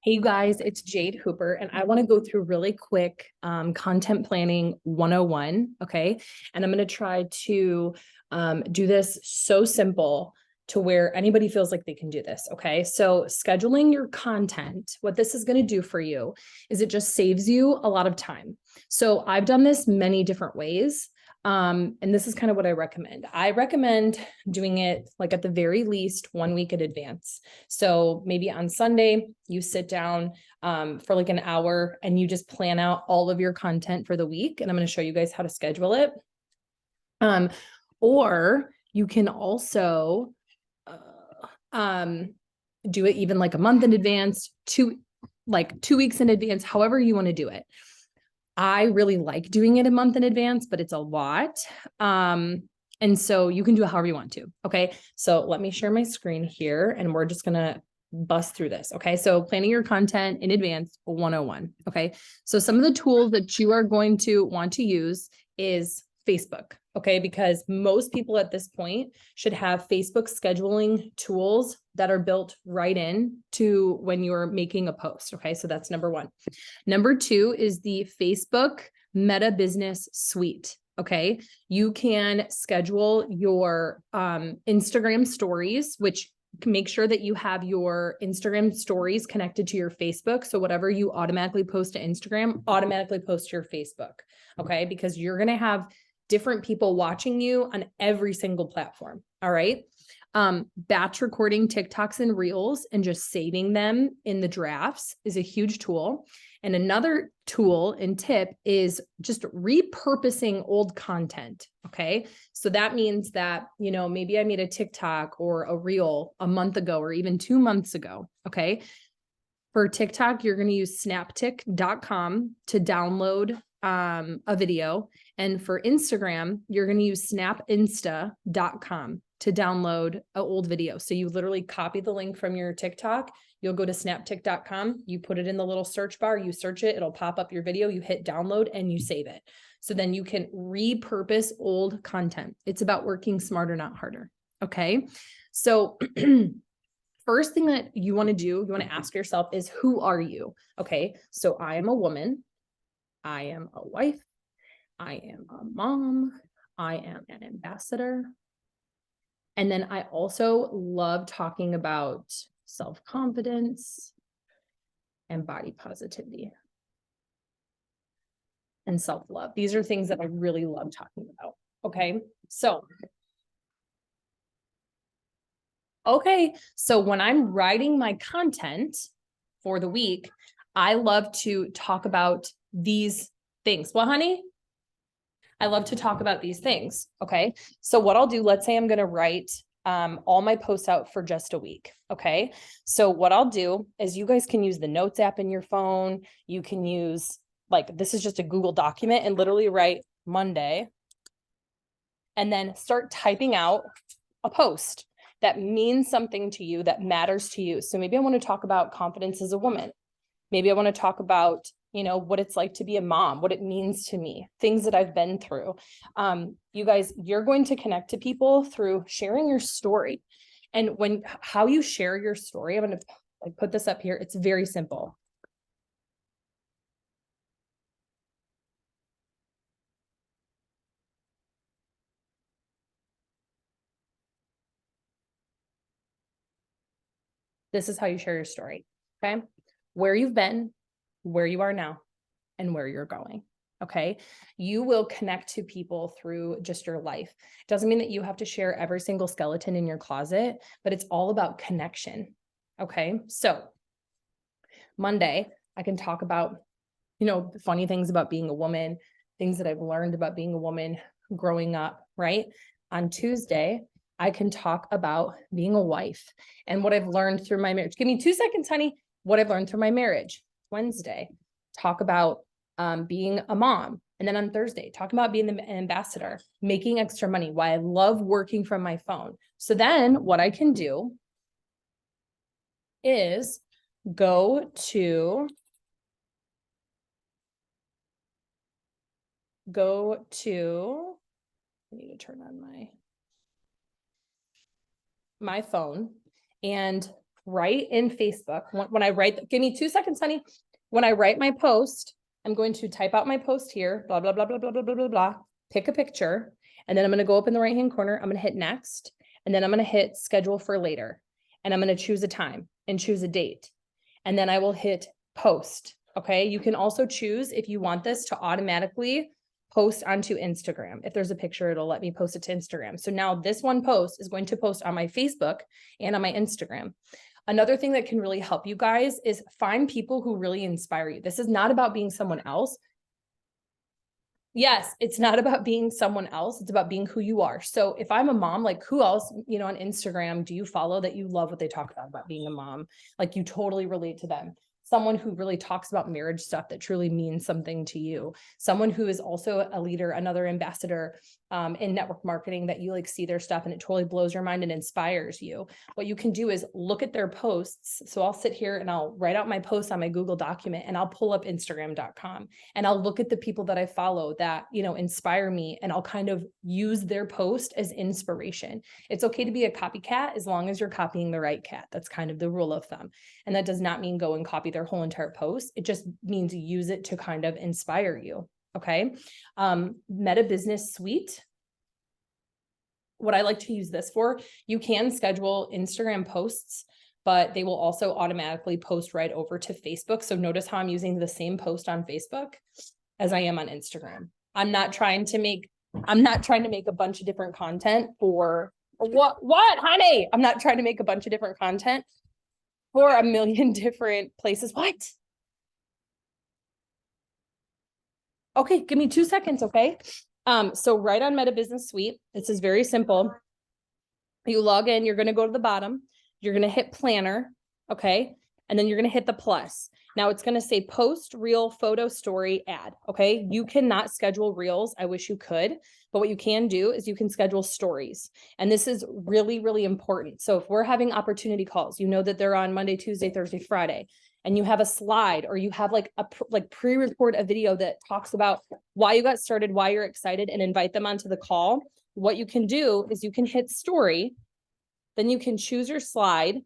Hey you guys, it's Jade Hooper, and I want to go through really quick content planning 101, okay? And I'm going to try to do this so simple to where anybody feels like they can do this, okay? So scheduling your content, what this is going to do for you is it just saves you a lot of time. So I've done this many different ways. And this is kind of what I recommend. I recommend doing it like at the very least 1 week in advance. So maybe on Sunday, you sit down for like an hour and you just plan out all of your content for the week. And I'm going to show you guys how to schedule it. Or you can also do it even like a month in advance, 2 weeks in advance, however you want to do it. I really like doing it a month in advance, but it's a lot. And so you can do it however you want to. Okay. So let me share my screen here and we're just going to bust through this. Okay. So planning your content in advance 101. Okay. So some of the tools that you are going to want to use is Facebook. Okay. Because most people at this point should have Facebook scheduling tools that are built right in to when you're making a post. Okay. So that's number one. Number two is the Facebook Meta Business Suite. Okay. You can schedule your Instagram stories, which make sure that you have your Instagram stories connected to your Facebook. So whatever you automatically post to Instagram, automatically post to your Facebook. Okay. Because you're going to have different people watching you on every single platform. All right. Batch recording TikToks and Reels and just saving them in the drafts is a huge tool. And another tool and tip is just repurposing old content. Okay. So that means that, maybe I made a TikTok or a Reel a month ago or even 2 months ago. Okay. For TikTok, you're going to use snaptik.com to download a video. And for Instagram, you're going to use snapinsta.com to download an old video. So you literally copy the link from your TikTok, you'll go to snaptik.com, you put it in the little search bar, you search it, it'll pop up your video, you hit download and you save it. So then you can repurpose old content. It's about working smarter, not harder. Okay. So first thing that you want to do, you want to ask yourself is, who are you? Okay. So I am a woman. I am a wife. I am a mom. I am an ambassador. And then I also love talking about self-confidence and body positivity and self-love. These are things that I really love talking about. Okay. So when I'm writing my content for the week, I love to talk about these things. Well, honey, I love to talk about these things. Okay. So what I'll do, let's say I'm going to write all my posts out for just a week. Okay. So what I'll do is you guys can use the Notes app in your phone. You can use this is just a Google document and literally write Monday and then start typing out a post that means something to you, that matters to you. So maybe I want to talk about confidence as a woman. Maybe I want to talk about what it's like to be a mom, what it means to me, things that I've been through. You guys, you're going to connect to people through sharing your story. And how you share your story, I'm going to put this up here. It's very simple. This is how you share your story. Okay. Where you've been, where you are now, and where you're going. Okay. You will connect to people through just your life. It doesn't mean that you have to share every single skeleton in your closet, but it's all about connection. Okay. So Monday, I can talk about, funny things about being a woman, things that I've learned about being a woman growing up, right? On Tuesday, I can talk about being a wife and what I've learned through my marriage. Give me 2 seconds, honey. What I've learned through my marriage. Wednesday, talk about being a mom. And then on Thursday, talk about being an ambassador, making extra money, why I love working from my phone. So then what I can do is go to I need to turn on my phone and right in Facebook. When I write, give me 2 seconds, honey. When I write my post, I'm going to type out my post here, blah, blah, blah, blah, blah, blah, blah, blah, blah, pick a picture. And then I'm going to go up in the right-hand corner. I'm going to hit next. And then I'm going to hit schedule for later. And I'm going to choose a time and choose a date. And then I will hit post. Okay. You can also choose if you want this to automatically post onto Instagram. If there's a picture, it'll let me post it to Instagram. So now this one post is going to post on my Facebook and on my Instagram. Another thing that can really help you guys is find people who really inspire you. This is not about being someone else. Yes, it's not about being someone else. It's about being who you are. So if I'm a mom, like who else, on Instagram do you follow that you love what they talk about being a mom? Like you totally relate to them. Someone who really talks about marriage stuff that truly means something to you. Someone who is also a leader, another ambassador in network marketing that you like see their stuff and it totally blows your mind and inspires you. What you can do is look at their posts. So I'll sit here and I'll write out my posts on my Google document and I'll pull up Instagram.com and I'll look at the people that I follow that, inspire me, and I'll kind of use their post as inspiration. It's okay to be a copycat as long as you're copying the right cat. That's kind of the rule of thumb. And that does not mean go and copy their whole entire post. It just means use it to kind of inspire you. Okay. Meta Business Suite. What I like to use this for, you can schedule Instagram posts, but they will also automatically post right over to Facebook. So notice how I'm using the same post on Facebook as I am on Instagram. I'm not trying to make a bunch of different content for what, honey? I'm not trying to make a bunch of different content for a million different places. What? Okay, give me 2 seconds, okay? So right on Meta Business Suite, this is very simple. You log in, you're going to go to the bottom, you're going to hit planner, okay? And then you're going to hit the plus. Now it's going to say post, reel, photo, story, ad, okay? You cannot schedule reels. I wish you could, but what you can do is you can schedule stories. And this is really, really important. So if we're having opportunity calls, that they're on Monday, Tuesday, Thursday, Friday, and you have a slide or you have like pre-record a video that talks about why you got started, why you're excited, and invite them onto the call. What you can do is you can hit story, then you can choose your slide,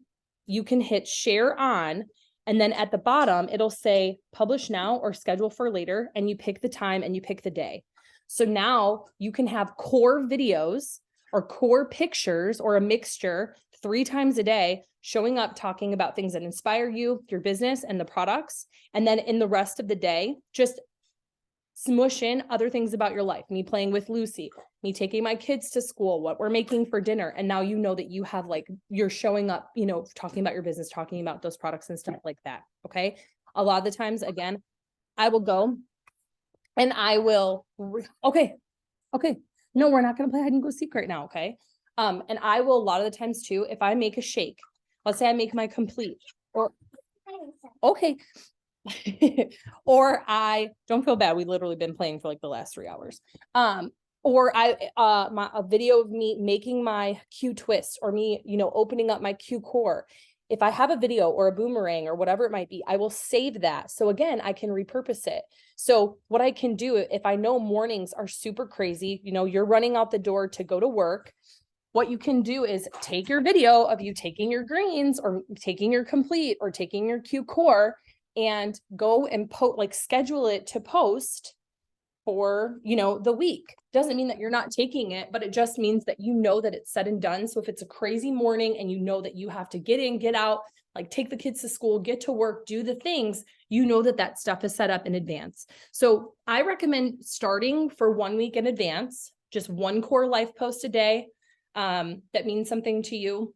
you can hit share on, and then at the bottom, it'll say publish now or schedule for later, and you pick the time and you pick the day. So now you can have core videos or core pictures or a mixture 3 times a day, showing up, talking about things that inspire you, your business, and the products. And then in the rest of the day, just smush in other things about your life, me playing with Lucy, me taking my kids to school, what we're making for dinner. And now that you have you're showing up, talking about your business, talking about those products and stuff like that. Okay. A lot of the times, again, I will go and I will, okay. No, we're not going to play hide and go seek right now. Okay. And I will, a lot of the times too, if I make a shake, let's say I make my complete or, okay. Or I don't feel bad. We literally been playing for the last 3 hours. Or a video of me making my Q twist or me, opening up my Q core. If I have a video or a boomerang or whatever it might be, I will save that. So again, I can repurpose it. So what I can do if I know mornings are super crazy, you're running out the door to go to work, what you can do is take your video of you taking your greens or taking your complete or taking your Q core and go and schedule it to post for, the week. Doesn't mean that you're not taking it, but it just means that that it's said and done. So if it's a crazy morning and that you have to get in, get out, take the kids to school, get to work, do the things, that stuff is set up in advance. So I recommend starting for 1 week in advance, just one core life post a day. That means something to you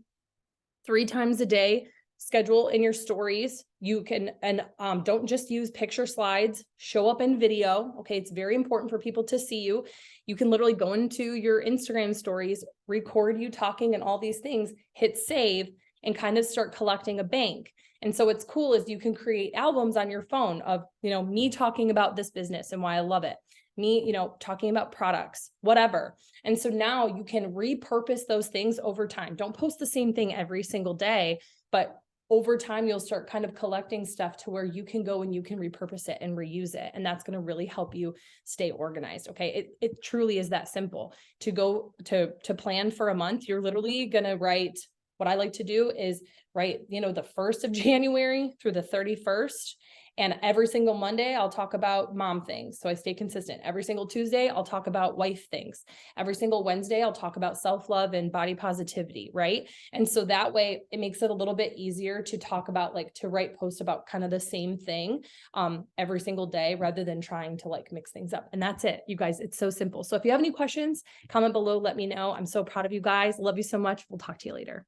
3 times a day. Schedule in your stories. You can, and don't just use picture slides, show up in video. Okay. It's very important for people to see you. You can literally go into your Instagram stories, record you talking and all these things, hit save, and kind of start collecting a bank. And so what's cool is you can create albums on your phone of, me talking about this business and why I love it. Me, talking about products, whatever. And so now you can repurpose those things over time. Don't post the same thing every single day, but over time, you'll start kind of collecting stuff to where you can go and you can repurpose it and reuse it. And that's going to really help you stay organized. Okay. It truly is that simple to go to plan for a month. You're literally going to write, what I like to do is right? You know, the 1st of January through the 31st. And every single Monday, I'll talk about mom things. So I stay consistent. Every single Tuesday, I'll talk about wife things. Every single Wednesday, I'll talk about self-love and body positivity, right? And so that way it makes it a little bit easier to talk about, like, to write posts about kind of the same thing every single day, rather than trying to like mix things up. And that's it, you guys. It's so simple. So if you have any questions, comment below, let me know. I'm so proud of you guys. Love you so much. We'll talk to you later.